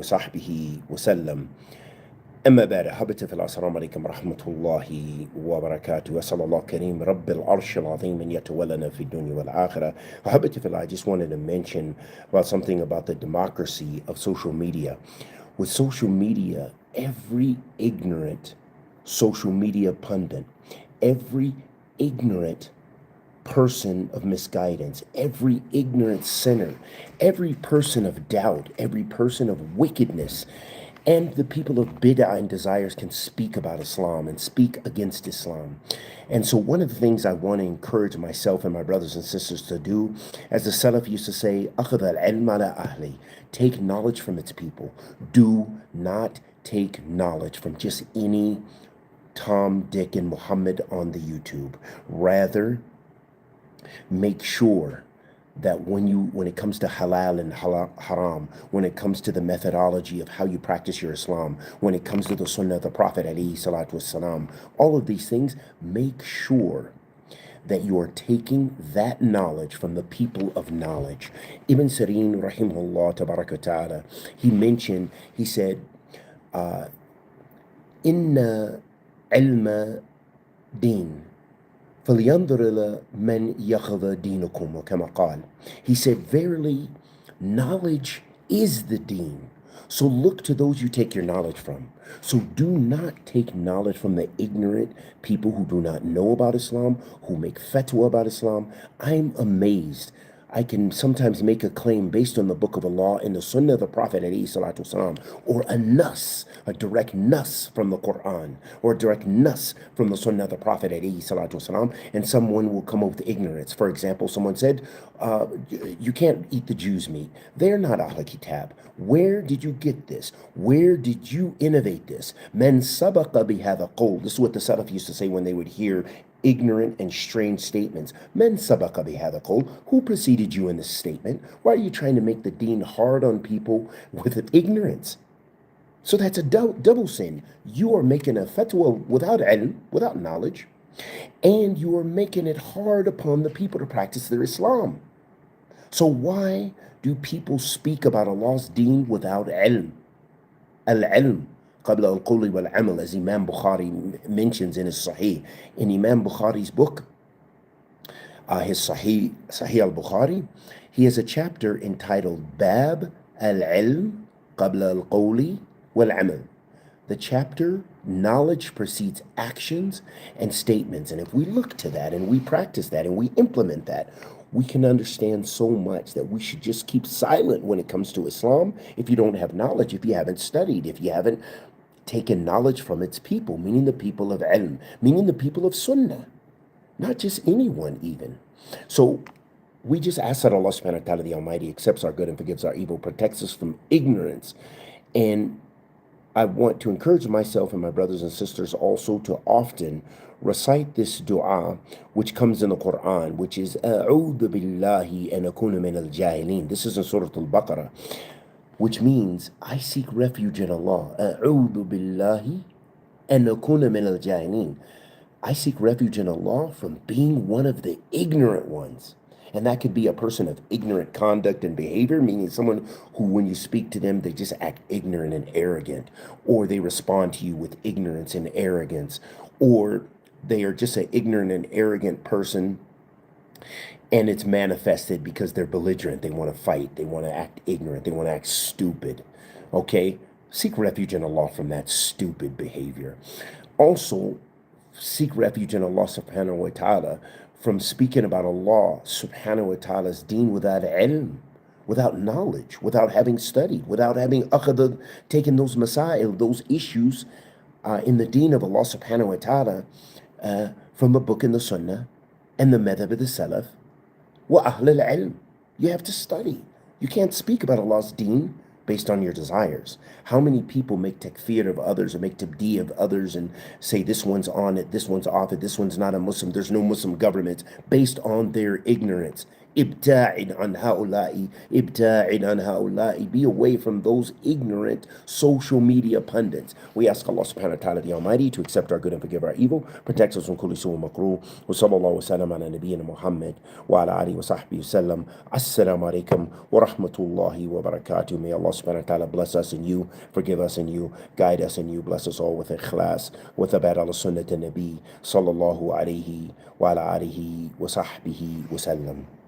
وصحبه وسلم. أما بعد، أحبتي في الله، السلام عليكم ورحمة الله وبركاته. وصلى الله كريم رب العرش العظيم أن يتولنا في الدنيا والآخرة. أحبتي في الله, I just wanted to mention about something about the democracy of social media. With social media, every ignorant social media pundit, every ignorant person of misguidance, every ignorant sinner, every person of doubt, every person of wickedness, and the people of bid'ah and desires can speak about Islam and speak against Islam. And so one of the things I want to encourage myself and my brothers and sisters to do, as the Salaf used to say, أخذ العلم على أهله, take knowledge from its people. Do not take knowledge from just any Tom, Dick, and Muhammad on the YouTube. Rather, make sure that when it comes to halal and haram, when it comes to the methodology of how you practice your Islam, when it comes to the sunnah of the Prophet ﷺ, all of these things, make sure that you are taking that knowledge from the people of knowledge. Ibn Sirin, rahimahullah, tabaraka ta'ala, he said, Inna ilma deen. فَلْيَنْظُرْ مَنْ يَخَذَ دِينُكُمْ وَكَمَا قَالَ. He said, verily, knowledge is the deen. So look to those you take your knowledge from. So do not take knowledge from the ignorant people who do not know about Islam, who make fatwa about Islam. I'm amazed. I can sometimes make a claim based on the Book of Allah and the Sunnah of the Prophet ﷺ, or a direct nas from the Quran, or a direct nas from the Sunnah of the Prophet ﷺ, and someone will come up with ignorance. For example, someone said, you can't eat the Jews' meat. They're not Ahl Kitab. Where did you get this? Where did you innovate this? Men sabaqa bihadha qawl. This is what the Salaf used to say when they would hear ignorant and strange statements. Men sabaqa bihadha qawl. Who preceded you in this statement? Why are you trying to make the deen hard on people with ignorance? So that's a double sin. You are making a fatwa without ilm, without knowledge, and you are making it hard upon the people to practice their Islam. So why do people speak about Allah's deen without ilm? Al-ilm قبل القول والعمل, as Imam Bukhari mentions in his Sahih. In Imam Bukhari's book, his Sahih al-Bukhari, he has a chapter entitled Bab al-ilm قبل القول والعمل. The chapter, knowledge precedes actions and statements. And if we look to that and we practice that and we implement that, we can understand so much that we should just keep silent when it comes to Islam if you don't have knowledge, if you haven't studied, if you haven't taken knowledge from its people, meaning the people of ilm, meaning the people of sunnah, not just anyone even. So we just ask that Allah subhanahu wa ta'ala, the Almighty, accepts our good and forgives our evil, protects us from ignorance. And I want to encourage myself and my brothers and sisters also to often recite this dua, which comes in the Quran, which is أعوذ بالله أن أكون من الجاهلين. This is in Surah Al-Baqarah, which means I seek refuge in Allah. أعوذ بالله أن أكون من الجاهلين. I seek refuge in Allah from being one of the ignorant ones. And that could be a person of ignorant conduct and behavior, meaning someone who, when you speak to them, they just act ignorant and arrogant, or they respond to you with ignorance and arrogance, or they are just an ignorant and arrogant person, and it's manifested because they're belligerent. They want to fight. They want to act ignorant. They want to act stupid. Okay? Seek refuge in Allah from that stupid behavior. Also, seek refuge in Allah subhanahu wa ta'ala from speaking about Allah subhanahu wa ta'ala's deen without ilm, without knowledge, without having studied, without having taken those masail, those issues in the deen of Allah subhanahu wa ta'ala from the book and the sunnah and the madhab of the salaf. Wa ahl al-ilm. You have to study. You can't speak about Allah's deen based on your desires. How many people make takfir of others or make tabdi of others and say this one's on it, this one's off it, this one's not a Muslim, there's no Muslim government, based on their ignorance. ابتعد عن هؤلاء ابتعد عن هؤلاء. Be away from those ignorant social media pundits. We ask Allah subhanahu wa ta'ala the Almighty to accept our good and forgive our evil, protect us from kulli su' makruh. Wa sallallahu wa sallam ala nabiyyina Muhammad wa ala alihi wa sahbihi wa sallam. Assalamu alaikum wa rahmatullahi wa barakatuh. May Allah subhanahu wa ta'ala bless us and you, forgive us and you, guide us and you, bless us all with ikhlas, with abad ala sunnat nabi sallallahu alayhi wa ala alihi wa sahbihi wa sallam.